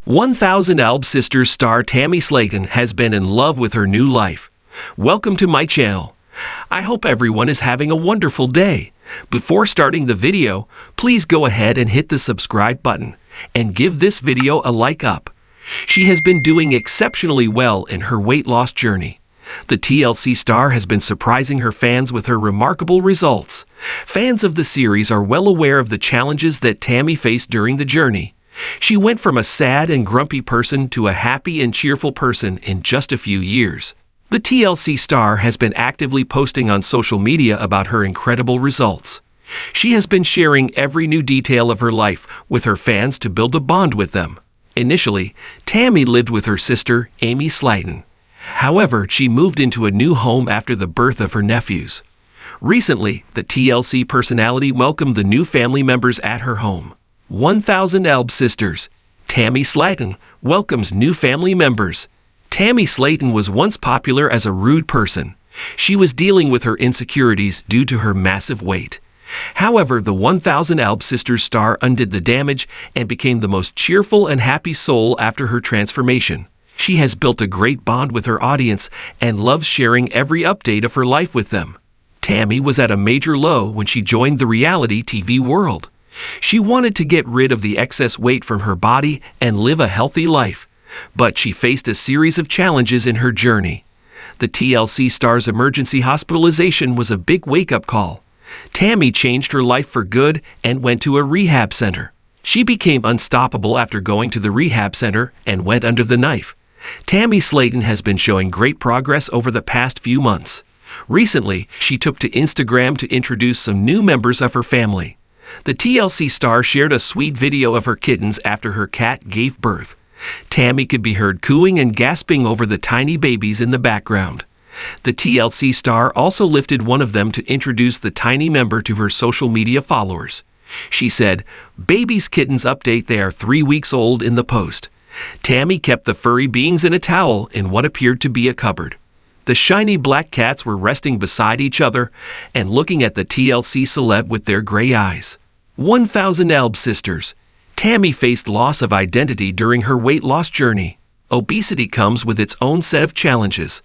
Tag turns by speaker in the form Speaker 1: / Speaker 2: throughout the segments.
Speaker 1: 1000 Alb Sisters star Tammy Slaton has been in love with her new life. Welcome to my channel. I hope everyone is having a wonderful day. Before starting the video, please go ahead and hit the subscribe button and give this video a like up. She has been doing exceptionally well in her weight loss journey. The TLC star has been surprising her fans with her remarkable results. Fans of the series are well aware of the challenges that Tammy faced during the journey. She went from a sad and grumpy person to a happy and cheerful person in just a few years. The TLC star has been actively posting on social media about her incredible results. She has been sharing every new detail of her life with her fans to build a bond with them. Initially, Tammy lived with her sister, Amy Slaton. However, she moved into a new home after the birth of her nephews. Recently, the TLC personality welcomed the new family members at her home. 1000 Alb Sisters, Tammy Slaton welcomes new family members. Tammy Slaton was once popular as a rude person. She was dealing with her insecurities due to her massive weight. However, the 1000 Alb Sisters star undid the damage and became the most cheerful and happy soul after her transformation. She has built a great bond with her audience and loves sharing every update of her life with them. Tammy was at a major low when she joined the reality TV world. She wanted to get rid of the excess weight from her body and live a healthy life, but she faced a series of challenges in her journey. The TLC star's emergency hospitalization was a big wake-up call. Tammy changed her life for good and went to a rehab center. She became unstoppable after going to the rehab center and went under the knife. Tammy Slaton has been showing great progress over the past few months. Recently, she took to Instagram to introduce some new members of her family. The TLC star shared a sweet video of her kittens after her cat gave birth. Tammy could be heard cooing and gasping over the tiny babies in the background. The TLC star also lifted one of them to introduce the tiny member to her social media followers. She said, "Baby's kittens update, they are 3 weeks old," in the post. Tammy kept the furry beings in a towel in what appeared to be a cupboard. The shiny black cats were resting beside each other and looking at the TLC celeb with their gray eyes. 1000 Alb Sisters, Tammy faced loss of identity during her weight loss journey. Obesity comes with its own set of challenges.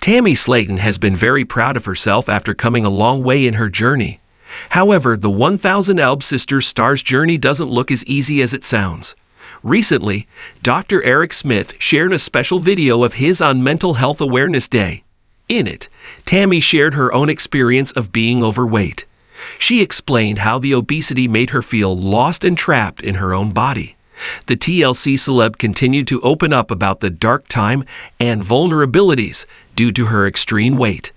Speaker 1: Tammy Slaton has been very proud of herself after coming a long way in her journey. However, the 1000 Alb Sisters star's journey doesn't look as easy as it sounds. Recently, Dr. Eric Smith shared a special video of his on Mental Health Awareness Day. In it, Tammy shared her own experience of being overweight. She explained how the obesity made her feel lost and trapped in her own body. The TLC celeb continued to open up about the dark time and vulnerabilities due to her extreme weight.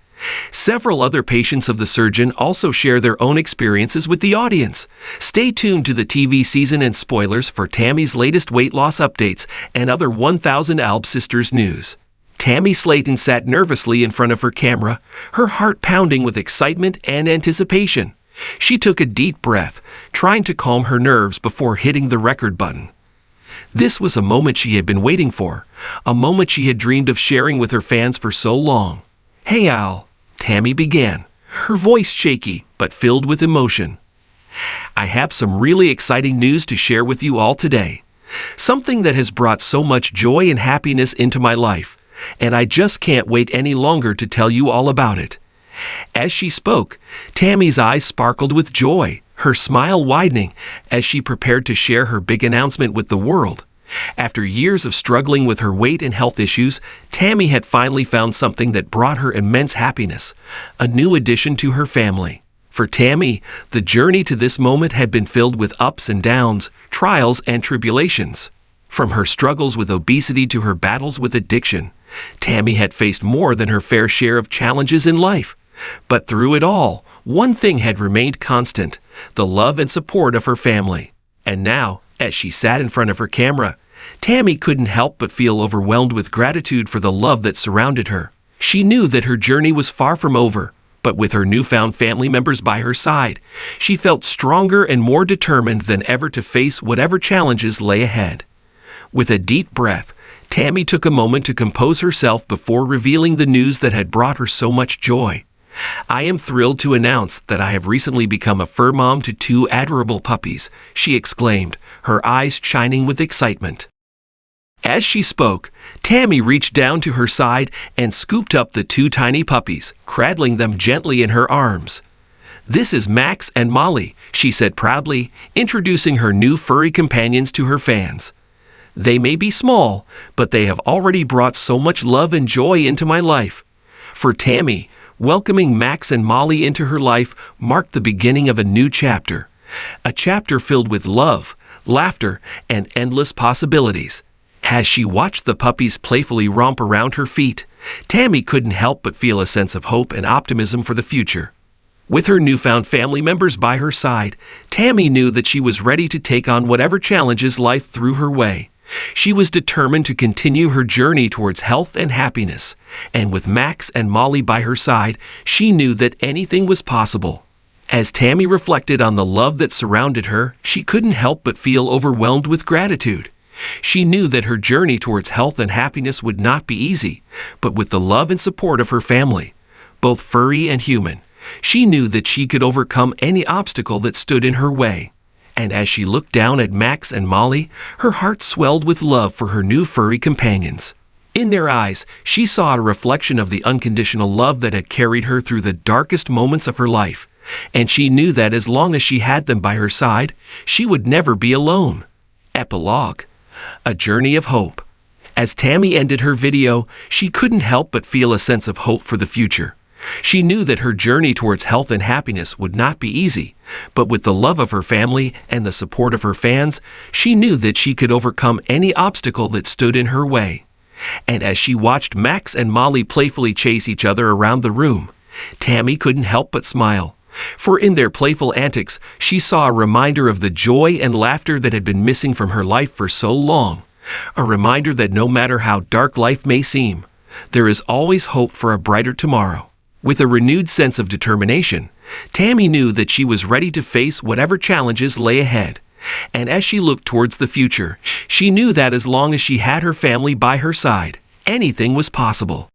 Speaker 1: Several other patients of the surgeon also share their own experiences with the audience. Stay tuned to the TV season and spoilers for Tammy's latest weight loss updates and other 1000 Alb Sisters news. Tammy Slaton sat nervously in front of her camera, her heart pounding with excitement and anticipation. She took a deep breath, trying to calm her nerves before hitting the record button. This was a moment she had been waiting for, a moment she had dreamed of sharing with her fans for so long. "Hey Al," Tammy began, her voice shaky but filled with emotion. "I have some really exciting news to share with you all today. Something that has brought so much joy and happiness into my life, and I just can't wait any longer to tell you all about it." As she spoke, Tammy's eyes sparkled with joy, her smile widening as she prepared to share her big announcement with the world. After years of struggling with her weight and health issues, Tammy had finally found something that brought her immense happiness, a new addition to her family. For Tammy, the journey to this moment had been filled with ups and downs, trials and tribulations. From her struggles with obesity to her battles with addiction, Tammy had faced more than her fair share of challenges in life. But through it all, one thing had remained constant: the love and support of her family. And now, as she sat in front of her camera, Tammy couldn't help but feel overwhelmed with gratitude for the love that surrounded her. She knew that her journey was far from over, but with her newfound family members by her side, she felt stronger and more determined than ever to face whatever challenges lay ahead. With a deep breath, Tammy took a moment to compose herself before revealing the news that had brought her so much joy. "I am thrilled to announce that I have recently become a fur mom to 2 adorable puppies," she exclaimed, her eyes shining with excitement. As she spoke, Tammy reached down to her side and scooped up the two tiny puppies, cradling them gently in her arms. "This is Max and Molly," she said proudly, introducing her new furry companions to her fans. "They may be small, but they have already brought so much love and joy into my life." For Tammy, welcoming Max and Molly into her life marked the beginning of a new chapter. A chapter filled with love, laughter, and endless possibilities. As she watched the puppies playfully romp around her feet, Tammy couldn't help but feel a sense of hope and optimism for the future. With her newfound family members by her side, Tammy knew that she was ready to take on whatever challenges life threw her way. She was determined to continue her journey towards health and happiness, and with Max and Molly by her side, she knew that anything was possible. As Tammy reflected on the love that surrounded her, she couldn't help but feel overwhelmed with gratitude. She knew that her journey towards health and happiness would not be easy, but with the love and support of her family, both furry and human, she knew that she could overcome any obstacle that stood in her way. And as she looked down at Max and Molly, her heart swelled with love for her new furry companions. In their eyes, she saw a reflection of the unconditional love that had carried her through the darkest moments of her life, and she knew that as long as she had them by her side, she would never be alone. Epilogue: A Journey of Hope. As Tammy ended her video, she couldn't help but feel a sense of hope for the future. She knew that her journey towards health and happiness would not be easy, but with the love of her family and the support of her fans, she knew that she could overcome any obstacle that stood in her way. And as she watched Max and Molly playfully chase each other around the room, Tammy couldn't help but smile. For in their playful antics, she saw a reminder of the joy and laughter that had been missing from her life for so long. A reminder that no matter how dark life may seem, there is always hope for a brighter tomorrow. With a renewed sense of determination, Tammy knew that she was ready to face whatever challenges lay ahead. And as she looked towards the future, she knew that as long as she had her family by her side, anything was possible.